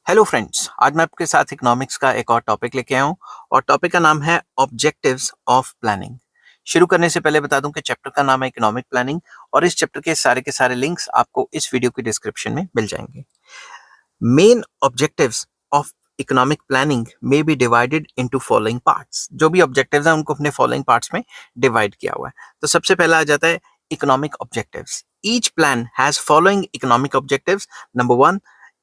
Hello friends, आज मैं आपके साथ इकोनॉमिक्स का एक और टॉपिक लेके आया हूँ और टॉपिक का नाम है ऑब्जेक्टिव्स ऑफ प्लानिंग। शुरू करने से पहले बता दूं कि चैप्टर का नाम है इकोनॉमिक प्लानिंग और इस चैप्टर के सारे लिंक्स आपको इस वीडियो की डिस्क्रिप्शन में मिल जाएंगे। Main objectives of economic planning में be divided into following parts. जो भी ऑब्जेक्टिव्स हैं उनको अपने फॉलोइंग पार्ट्स में डिवाइड किया हुआ है। तो सबसे पहला आ जाता है economic objectives. Each plan has following economic objectives. Number one,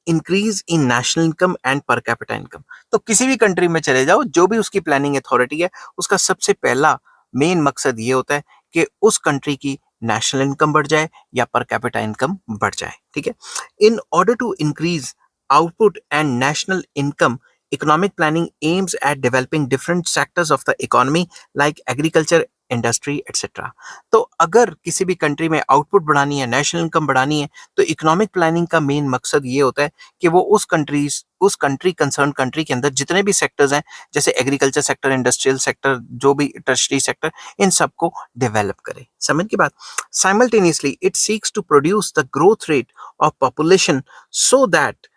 increase in national income and पर कैपिटा इनकम। तो किसी भी कंट्री में चले जाओ, जो भी उसकी प्लानिंग अथॉरिटी है, उसका सबसे पहला मेन मकसद ये होता है कि उस कंट्री की नेशनल इनकम बढ़ जाए या पर कैपिटा इनकम बढ़ जाए। ठीक है। In order to increase output and national income, economic planning aims at developing different sectors of the economy like agriculture, industry etcetera. तो अगर किसी भी कंट्री में आउटपुट बढ़ानी है, नेशनल इनकम बढ़ानी है, तो इकोनॉमिक प्लानिंग का मेन मकसद ये होता है कि वो उस कंट्री कंसर्न कंट्री के अंदर जितने भी सेक्टर्स हैं, जैसे एग्रीकल्चर सेक्टर, इंडस्ट्रियल सेक्टर, जो भी टर्शरी सेक्टर, इन सबको डेवलप करे। समझ की बात। Simultaneously it seeks to produce the growth rate of population so that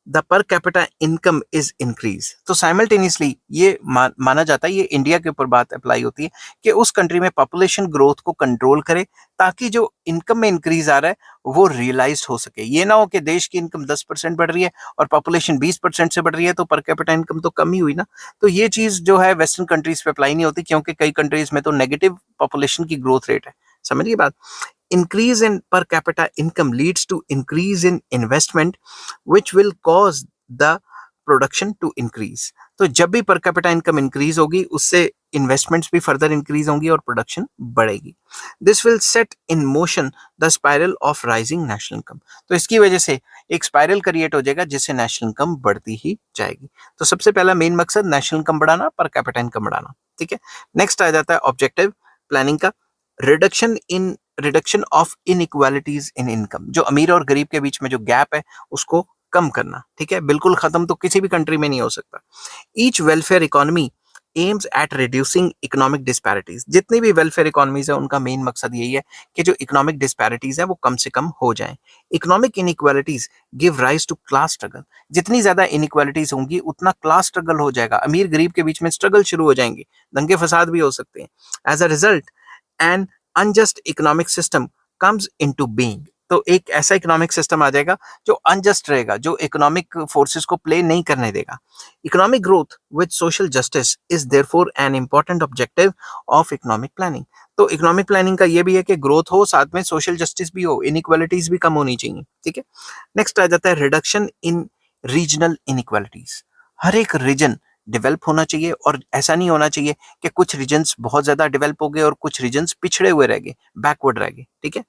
the per capita income is increase. तो साइमल्टेनियसली ये माना जाता है, ये इंडिया के ऊपर बात अप्लाई होती है कि उस कंट्री में पॉपुलेशन ग्रोथ को कंट्रोल करे ताकि जो इनकम में इंक्रीज आ रहा है वो रियलाइज हो सके। ये ना हो कि देश की इनकम 10% बढ़ रही है और पॉपुलेशन 20% से बढ़ रही है, तो पर कैपिटा इनकम तो कम ही हुई ना। तो ये चीज जो है वेस्टर्न कंट्रीज पे अप्लाई नहीं होती, क्योंकि कई कंट्रीज में तो नेगेटिव पॉपुलेशन की ग्रोथ रेट है। समझिए बात। Increase in per capita income leads to increase in investment which will cause the production to increase. तो जब भी पर कैपिटा इनकम इंक्रीज होगी, उससे इन्वेस्टमेंट्स भी फर्दर इंक्रीज होंगी और प्रोडक्शन बढ़ेगी। This will set in motion the spiral of rising national income. तो इसकी वजह से एक स्पाइरल क्रिएट हो जाएगा जिससे नेशनल इनकम बढ़ती ही जाएगी। तो सबसे पहला मेन मकसद नेशनल इनकम बढ़ाना, पर कैपिटा इनकम बढ़ाना। ठीक है। नेक्स्ट आ जाता है ऑब्जेक्टिव प्लानिंग का reduction of inequalities in income. जो अमीर और गरीब के बीच में जो गैप है उसको कम करना। ठीक है। बिल्कुल खत्म तो किसी भी कंट्री में नहीं हो सकता। Each welfare economy aims at reducing economic disparities. जितनी भी वेलफेयर इकोनॉमीज है उनका मेन मकसद यही है कि जो इकोनॉमिक डिस्पैरिटीज है वो कम से कम हो जाएं। Economic inequalities give rise to class struggle. जितनी ज्यादा इनइक्वालिटीज होंगी उतना क्लास स्ट्रगल हो जाएगा, अमीर गरीब के बीच में स्ट्रगल शुरू हो जाएंगे, दंगे फसाद भी हो सकते हैं। As a result an unjust economic system comes into being. तो एक ऐसा इकोनॉमिक सिस्टम आ जाएगा जो अनजस्ट रहेगा, जो इकोनॉमिक फोर्सेस को प्ले नहीं करने देगा। Economic growth with social justice is therefore an important objective of economic planning. तो इकोनॉमिक प्लानिंग का ये भी है कि ग्रोथ हो, साथ में सोशल जस्टिस भी हो, इनइक्वालिटीज भी कम होनी चाहिए। ठीक है। नेक्स्ट आ जाता है रिडक्शन इन रीजनल इनइक्वालिटीज। हर एक रीजन डेवलप होना चाहिए और ऐसा नहीं होना चाहिए कि कुछ रीजन्स बहुत ज्यादा डेवलप हो गए और कुछ रीजन्स पिछड़े हुए रह गए, बैकवर्ड रह गए। ठीक है।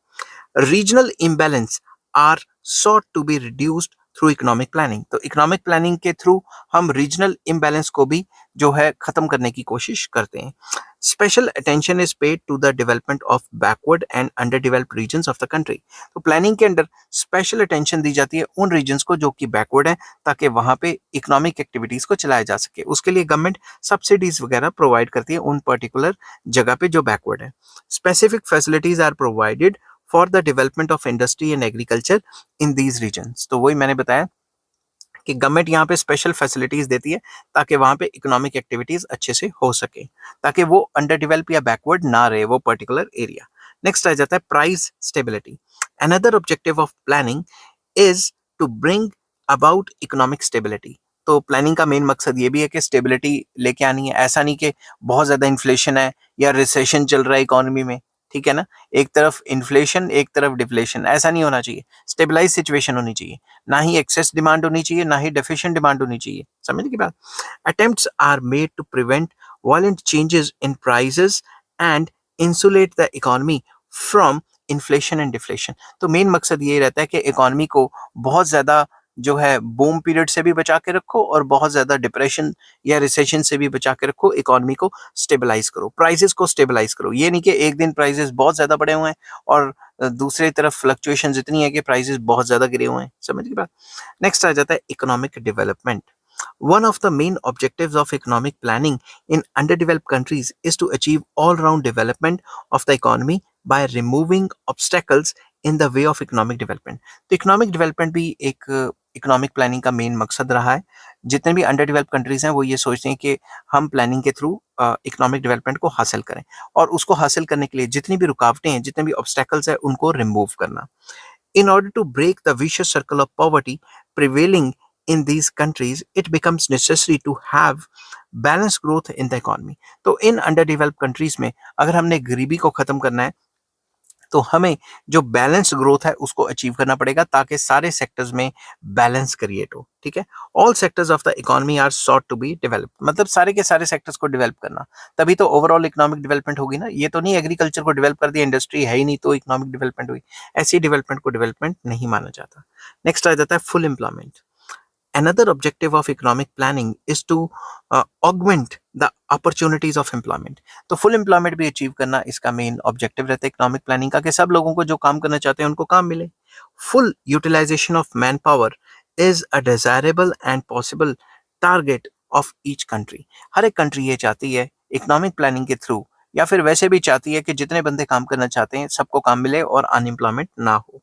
Regional imbalance are sought to be reduced through economic planning. तो इकोनॉमिक प्लानिंग के थ्रू हम रीजनल इम्बैलेंस को भी जो है खत्म करने की कोशिश करते हैं। Special attention is paid to the development of backward and underdeveloped regions of the country. तो प्लानिंग के अंदर स्पेशल अटेंशन दी जाती है उन रीजन्स को जो कि बैकवर्ड है, ताकि वहां पे इकोनॉमिक एक्टिविटीज को चलाया जा सके। उसके लिए गवर्नमेंट सब्सिडीज वगैरह प्रोवाइड करती है उन पर्टिकुलर जगह पे जो बैकवर्ड है। Specific facilities are provided for the development of industry and agriculture in these regions. तो वही मैंने बताया कि गवर्नमेंट यहाँ पे स्पेशल फैसिलिटीज देती है ताकि वहां पे इकोनॉमिक एक्टिविटीज अच्छे से हो सके, ताकि वो अंडर डेवलप या बैकवर्ड ना रहे वो पर्टिकुलर एरिया। नेक्स्ट आ जाता है price stability. Another objective of planning is to bring about economic stability. तो प्लानिंग का मेन मकसद ये भी है कि स्टेबिलिटी लेके आनी है। ऐसा नहीं कि बहुत ज्यादा इन्फ्लेशन है या रिसेशन चल रहा है इकोनॉमी में, ठीक है ना, एक तरफ इन्फ्लेशन एक तरफ डिफ्लेशन, ऐसा नहीं होना चाहिए। स्टेबलाइज सिचुएशन होनी चाहिए, ना ही एक्सेस डिमांड होनी चाहिए ना ही डेफिशिएंट डिमांड होनी चाहिए। समझने की बात। Attempts are made to prevent violent changes in prices and insulate the economy from inflation and deflation. तो मेन मकसद ये रहता है कि इकोनॉमी को बहुत ज्यादा जो है बूम पीरियड से भी बचा के रखो और बहुत ज्यादा डिप्रेशन या रिसेशन से भी बचा के रखो। इकोनॉमी को स्टेबलाइज करो, प्राइसेस को स्टेबलाइज करो। ये नहीं कि एक दिन प्राइसेस बहुत ज्यादा बढ़े हुए हैं और दूसरी तरफ फ्लक्चुएशन इतनी है कि प्राइसेस बहुत ज्यादा गिरे हुए हैं। समझ गए बात। नेक्स्ट आ जाता है economic development. One of the main objectives of economic planning in underdeveloped countries is to achieve all-round development of the economy by removing obstacles in the way of economic development। तो economic development भी एक economic planning का main मकसद रहा है। जितने भी under developed countries हैं वो ये सोचते हैं कि हम प्लानिंग के थ्रू इकोनॉमिक डेवलपमेंट को हासिल करें, और उसको हासिल करने के लिए जितनी भी रुकावटें हैं, जितने भी ऑब्स्टेकल्स हैं, उनको रिमूव करना। In order to break the vicious circle of poverty prevailing in these countries, it becomes necessary to have balanced growth in the economy. तो इन अंडर डेवलप्ड कंट्रीज में अगर हमने गरीबी को खत्म करना है तो हमें जो बैलेंस ग्रोथ है उसको अचीव करना पड़ेगा, ताकि सारे सेक्टर्स में बैलेंस क्रिएट हो। ठीक है, all sectors of the economy are sought to be develop, मतलब सारे के सारे सेक्टर्स को डेवलप करना, तभी तो ओवरऑल इकोनॉमिक डेवलपमेंट होगी ना। ये तो नहीं एग्रीकल्चर को डेवलप कर दिया, इंडस्ट्री है ही नहीं तो इकोनॉमिक डेवलपमेंट हुई। ऐसी डेवलपमेंट को डेवलपमेंट नहीं माना जाता। नेक्स्ट आ जाता है full employment. Another objective of economic planning is to augment the opportunities of employment. तो फुल एम्प्लॉयमेंट भी अचीव करना इसका मेन ऑब्जेक्टिव रहता है इकोनॉमिक प्लानिंग का, कि सब लोगों को जो काम करना चाहते हैं उनको काम मिले। Full utilization of man power is a desirable and possible target of each country. हर एक कंट्री ये चाहती है इकोनॉमिक प्लानिंग के थ्रू, या फिर वैसे भी चाहती है कि जितने बंदे काम करना चाहते हैं सबको काम मिले और अनएम्प्लॉयमेंट ना हो।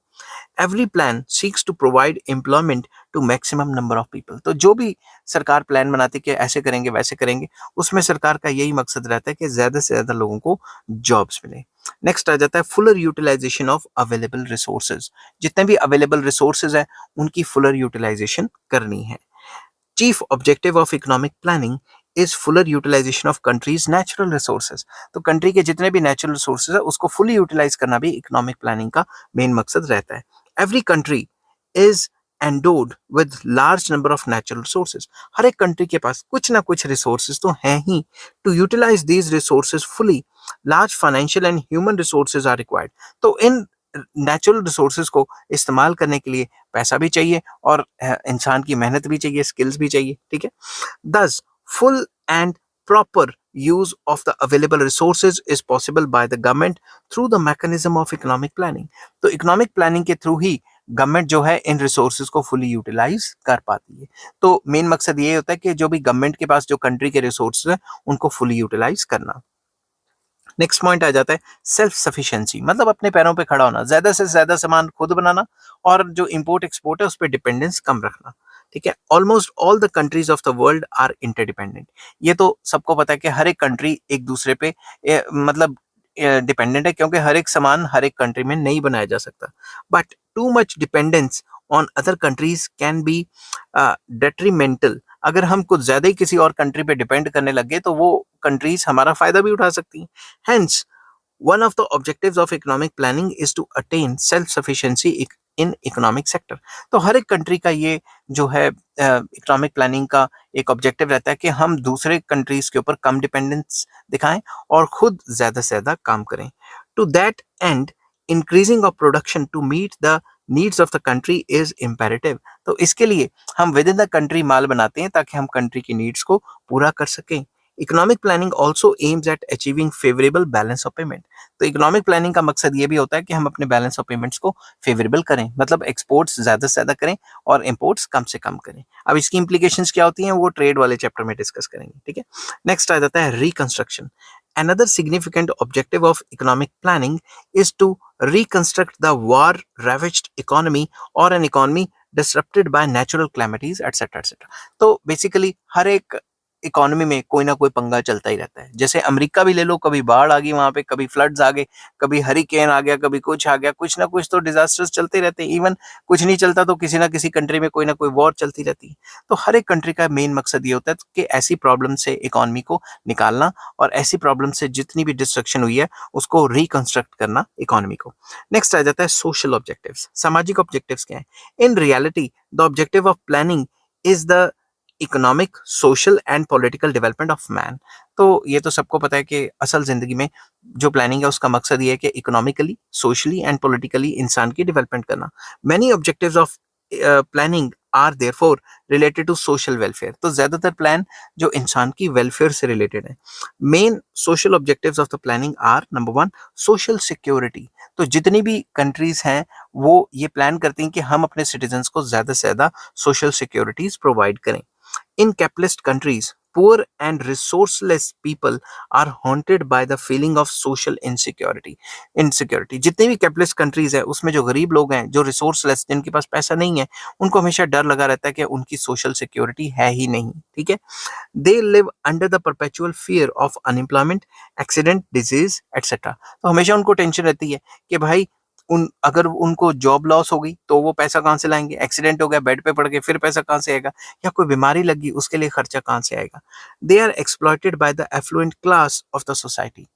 Every plan seeks to provide employment to maximum number of people. तो जो भी सरकार प्लान बनाती है कि ऐसे करेंगे वैसे करेंगे, उसमें सरकार का यही मकसद रहता है कि ज्यादा से ज्यादा लोगों को जॉब्स मिले। नेक्स्ट आ जाता है fuller utilisation of available resources. जितने भी अवेलेबल रिसोर्सेज है उनकी फुलर यूटिलाइजेशन करनी है। Chief objective of economic planning is fuller utilisation of country's natural resources. तो कंट्री के जितने भी नेचुरल रिसोर्सेज है उसको फुली यूटिलाइज करना भी इकोनॉमिक प्लानिंग का मेन मकसद रहता है। Every country is endowed with large number of natural resources. हर एक कंट्री के पास कुछ ना कुछ रिसोर्सेज तो हैं ही। To utilize these resources fully, large financial and human resources are required. तो इन नेचुरल रिसोर्सेज को इस्तेमाल करने के लिए पैसा भी चाहिए और इंसान की मेहनत भी चाहिए, स्किल्स भी चाहिए। ठीक है, thus full and proper use of the available resources is possible by the government through the mechanism of economic planning। तो इकोनॉमिक प्लानिंग के थ्रू ही गवर्नमेंट जो है इन रिसोर्सेज को फुली यूटिलाइज कर पाती है। तो मेन मकसद ये होता है कि जो भी गवर्नमेंट के पास जो कंट्री के रिसोर्सेज है उनको फुली यूटिलाइज करना। नेक्स्ट पॉइंट आ जाता है सेल्फ सफिशिएंसी, मतलब अपने पैरों पे खड़ा होना, ज्यादा से ज्यादा सामान खुद बनाना और जो इंपोर्ट एक्सपोर्ट है उस पर डिपेंडेंस कम रखना। ठीक है, almost all the countries of the world are interdependent. ये तो सबको पता है कि हर एक कंट्री एक दूसरे पे मतलब डिपेंडेंट है, क्योंकि हर एक सामान हर एक कंट्री में नहीं बनाया जा सकता। But too much dependence on other countries can be detrimental. अगर हम कुछ ज्यादा ही किसी और कंट्री पे डिपेंड करने लगे तो वो कंट्रीज हमारा फायदा भी उठा सकती हैं। Hence one of the objectives of economic planning is to attain self sufficiency in economic sector। तो हर एक कंट्री का ये जो है इकोनॉमिक प्लानिंग का एक ऑब्जेक्टिव रहता है कि हम दूसरे कंट्रीज के ऊपर कम डिपेंडेंस दिखाएं और खुद ज्यादा से ज्यादा काम करें। To that end increasing of production to meet the needs of the country is imperative. तो इसके लिए हम विद इन द कंट्री माल बनाते हैं ताकि हम कंट्री की नीड्स को पूरा कर सकें। Economic planning also aims eight achieving favourable balance of payment. तो इकोनॉमिक प्लानिंग का मकसद ये भी होता है कि हम अपने बैलेंस ऑफ पेमेंट्स को फेवरेबल करें, मतलब एक्सपोर्ट्स ज्यादा से ज्यादा करें और इंपोर्ट्स कम से कम करें। अब इसकी इंप्लीकेशंस क्या होती हैं वो ट्रेड वाले चैप्टर में डिस्कस करेंगे। ठीक है, नेक्स्ट आ जाता है reconstruction. Another significant objective of economic planning is to reconstruct the war-ravaged economy or an economy disrupted by natural calamities, etc. etc. तो बेसिकली हर एक इकोनॉमी में कोई ना कोई पंगा चलता ही रहता है। जैसे अमेरिका भी ले लो, कभी बाढ़ आ गई वहां पे, कभी फ्लड्स आ गए, कभी हरिकेन आ गया, कभी कुछ आ गया, कुछ ना कुछ तो डिजास्टर्स चलते रहते हैं। इवन कुछ नहीं चलता तो किसी ना किसी कंट्री में कोई ना कोई वॉर चलती रहती है। तो हर एक कंट्री का मेन मकसद ये होता है कि ऐसी प्रॉब्लम से इकोनॉमी को निकालना और ऐसी प्रॉब्लम से जितनी भी डिस्ट्रक्शन हुई है उसको रिकंस्ट्रक्ट करना इकोनॉमी को। नेक्स्ट आ जाता है सोशल ऑब्जेक्टिव्स। सामाजिक ऑब्जेक्टिव्स क्या है? In reality the objective of planning is the economic, social and political development of man. तो ये तो सबको पता है कि असल जिंदगी में जो प्लानिंग है उसका मकसद ये है कि इकोनॉमिकली, सोशली एंड पॉलिटिकली इंसान की डेवलपमेंट करना। Many objectives of planning are therefore related to social welfare. तो ज्यादातर प्लान जो इंसान की वेलफेयर से रिलेटेड है। Main social objectives of the planning are number 1 social security. तो जितनी भी कंट्रीज हैं वो ये प्लान करती हैं कि हम अपने सिटीजन्स को ज्यादा से ज्यादा सोशल सिक्योरिटीज प्रोवाइड करें। In capitalist countries, poor and resourceless people are haunted by the feeling of social insecurity. जितनी भी कैपिटलिस्ट कंट्रीज है उसमें जो गरीब लोग हैं, जो रिसोर्सलेस, जिनके पास पैसा नहीं है, उनको हमेशा डर लगा रहता है कि उनकी सोशल सिक्योरिटी है ही नहीं, ठीक है। They live under the perpetual fear of unemployment, accident, disease etcetera. तो हमेशा उनको टेंशन रहती है कि भाई अगर उनको जॉब लॉस हो गई तो वो पैसा कहाँ से लाएंगे, एक्सीडेंट हो गया बेड पे पड़ गए फिर पैसा कहाँ से आएगा, या कोई बीमारी लगी उसके लिए खर्चा कहाँ से आएगा। They are exploited by the affluent class of the society.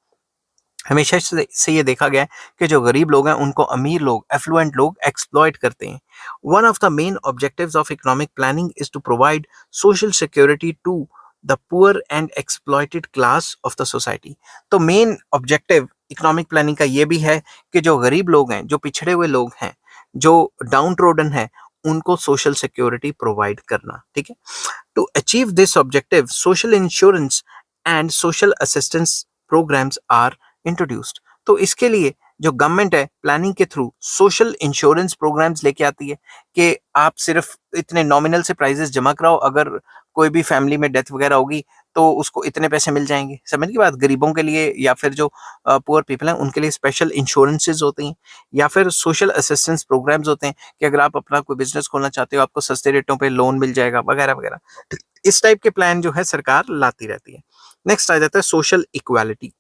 हमेशा से ये देखा गया है कि जो गरीब लोग हैं उनको अमीर लोग, एफ्लुएंट लोग एक्सप्लॉइट करते हैं। One of the main objectives of economic planning is to provide social security to the poor and exploited class of the society. तो मेन ऑब्जेक्टिव इकोनॉमिक प्लानिंग का ये भी है कि जो गरीब लोग हैं, जो पिछड़े हुए लोग हैं, जो डाउन ट्रोडन है, उनको सोशल सिक्योरिटी प्रोवाइड करना, ठीक है। To achieve this objective social insurance and social assistance programmes are introduced. तो इसके लिए जो गवर्नमेंट है प्लानिंग के थ्रू सोशल इंश्योरेंस प्रोग्राम्स लेके आती है कि आप सिर्फ इतने नॉमिनल से प्राइजेस जमा कराओ, अगर कोई भी फैमिली में डेथ वगैरह होगी तो उसको इतने पैसे मिल जाएंगे। समझ की बात, गरीबों के लिए या फिर जो पुअर पीपल हैं उनके लिए स्पेशल इंश्योरेंसेज होती हैं, या फिर सोशल असिस्टेंस प्रोग्राम्स होते हैं कि अगर आप अपना कोई बिजनेस खोलना चाहते हो आपको सस्ते रेटों पे लोन मिल जाएगा वगैरह वगैरह। तो इस टाइप के प्लान जो है सरकार लाती रहती है। नेक्स्ट आ जाता है social equality.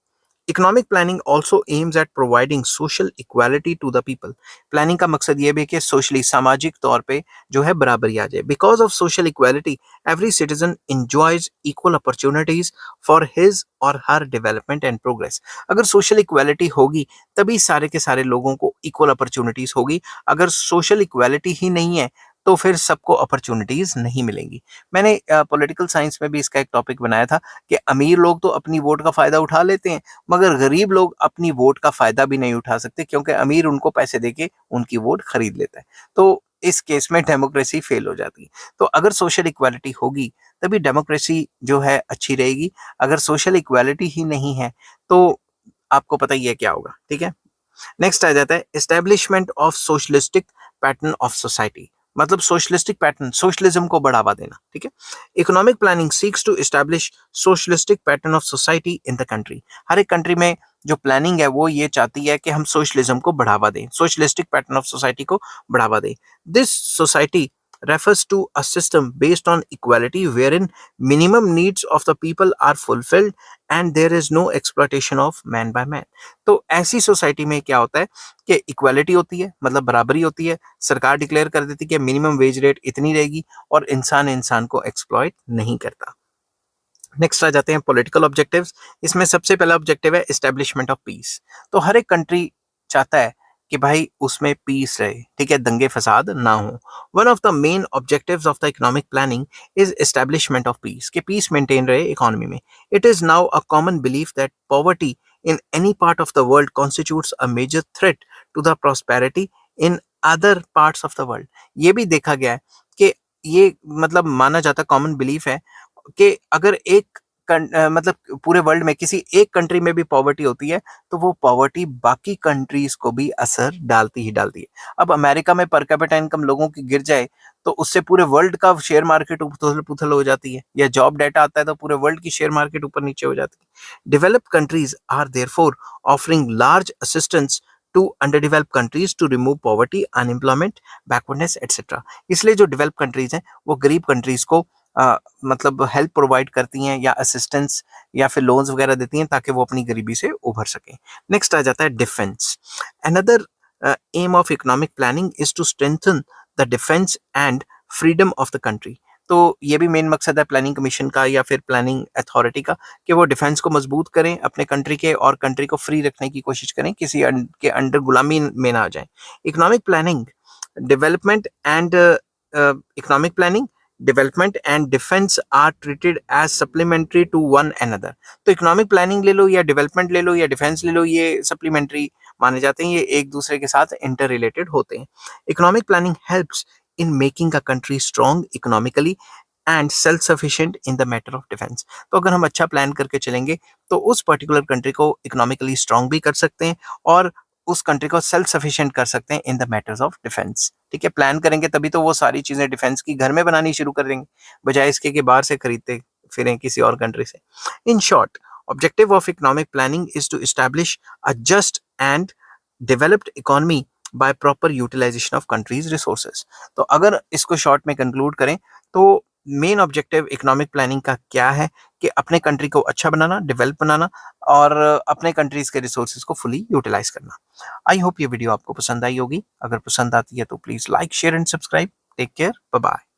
Economic planning also aims at providing social equality to the people. Planning का मकसद ये भी है कि सोशली, सामाजिक तौर पे जो है बराबरी आ जाए। Because of social equality every citizen enjoys equal opportunities for his और हर डेवलपमेंट एंड प्रोग्रेस। अगर सोशल इक्वालिटी होगी तभी सारे के सारे लोगों को इक्वल अपॉर्चुनिटीज होगी। अगर सोशल इक्वालिटी ही नहीं है तो फिर सबको अपॉर्चुनिटीज नहीं मिलेंगी। मैंने पॉलिटिकल साइंस में भी इसका एक टॉपिक बनाया था कि अमीर लोग तो अपनी वोट का फायदा उठा लेते हैं, मगर गरीब लोग अपनी वोट का फायदा भी नहीं उठा सकते क्योंकि अमीर उनको पैसे देके उनकी वोट खरीद लेता है। तो इस केस में डेमोक्रेसी फेल हो जाती है। तो अगर सोशल इक्वालिटी होगी तभी डेमोक्रेसी जो है अच्छी रहेगी। अगर सोशल इक्वालिटी ही नहीं है तो आपको पता ही है क्या होगा, ठीक है। नेक्स्ट आ जाता है establishment of socialistic pattern of society. मतलब सोशलिस्टिक पैटर्न, सोशलिज्म को बढ़ावा देना, ठीक है। Economic planning seeks to establish socialistic pattern of society in the country. हर एक कंट्री में जो प्लानिंग है वो ये चाहती है कि हम सोशलिज्म को बढ़ावा दें, सोशलिस्टिक पैटर्न ऑफ सोसाइटी को बढ़ावा दें। This society refers to a system based on equality wherein minimum needs of the people are fulfilled and there is no exploitation of man by man। तो ऐसी society में क्या होता है कि इक्वालिटी होती है, मतलब बराबरी होती है। सरकार डिक्लेयर कर देती है कि मिनिमम वेज रेट इतनी रहेगी और इंसान इंसान को एक्सप्लॉइट नहीं करता। नेक्स्ट आ जाते हैं पॉलिटिकल ऑब्जेक्टिव्स। इसमें सबसे पहला ऑब्जेक्टिव है एस्टेब्लिशमेंट ऑफ पीस। तो हर एक कंट्री चाहता है कि भाई उसमें पीस रहे, ठीक है, दंगे फसाद ना हो। One of the main objectives of the economic planning is establishment of peace, कि पीस मेंटेन रहे इकोनॉमी में। It is now a common belief that poverty in any part of the world constitutes a major threat to the prosperity in other parts of the world. ये भी देखा गया है कि ये मतलब माना जाता, कॉमन बिलीफ है कि अगर एक मतलब पूरे वर्ल्ड में किसी एक कंट्री में भी पॉवर्टी होती है तो वो पॉवर्टी बाकी कंट्रीज को भी असर डालती ही डालती है। अब अमेरिका में पर कैपिटा इनकम लोगों की गिर जाए तो उससे पूरे वर्ल्ड का शेयर मार्केट उथल पुथल हो जाती है, या जॉब डाटा आता है तो पूरे वर्ल्ड की शेयर मार्केट ऊपर नीचे हो जाती है। Developed countries are therefore offering large assistance to underdeveloped countries to remove poverty, unemployment, backwardness etcetera. इसलिए जो डेवलप कंट्रीज हैं वो गरीब कंट्रीज को मतलब हेल्प प्रोवाइड करती हैं या असिस्टेंस या फिर लोन्स वगैरह देती हैं ताकि वो अपनी गरीबी से उभर सकें। नेक्स्ट आ जाता है defence. Another aim of economic planning is to strengthen the defence and freedom of the country. तो ये भी मेन मकसद है प्लानिंग कमीशन का या फिर प्लानिंग अथॉरिटी का कि वो डिफेंस को मजबूत करें अपने कंट्री के, और कंट्री को फ्री रखने की कोशिश करें, किसी के अंडर गुलामी में ना आ जाए। Economic planning development and economic planning, development and defence are treated as supplementary to one another. तो इकोनॉमिक प्लानिंग ले लो या डेवलपमेंट ले लो या डिफेंस ले लो, ये सप्लीमेंट्री माने जाते हैं, ये एक दूसरे के साथ इंटर रिलेटेड होते हैं। Economic planning helps in making a country strong economically and self sufficient in the matter of defence. तो अगर हम अच्छा प्लान करके चलेंगे तो उस पर्टिकुलर कंट्री को इकोनॉमिकली स्ट्रॉन्ग भी कर सकते हैं और उस कंट्री को सेल्फ सफिशिएंट कर सकते हैं in the matters of defence. ठीक है, प्लान करेंगे तभी तो वो सारी चीजें डिफेंस की घर में बनानी शुरू कर देंगे, बजाय इसके कि बाहर से खरीदते फिरें किसी और कंट्री से। In short, objective of economic planning is to establish a just and developed economy by proper utilisation of country's resources. तो अगर इसको शॉर्ट में कंक्लूड करें तो मेन ऑब्जेक्टिव इकोनॉमिक प्लानिंग का क्या है कि अपने कंट्री को अच्छा बनाना, डेवलप बनाना और अपने कंट्रीज के रिसोर्सेज को फुली यूटिलाइज करना। आई होप ये वीडियो आपको पसंद आई होगी। अगर पसंद आती है तो please like, share and subscribe. Take care, bye bye.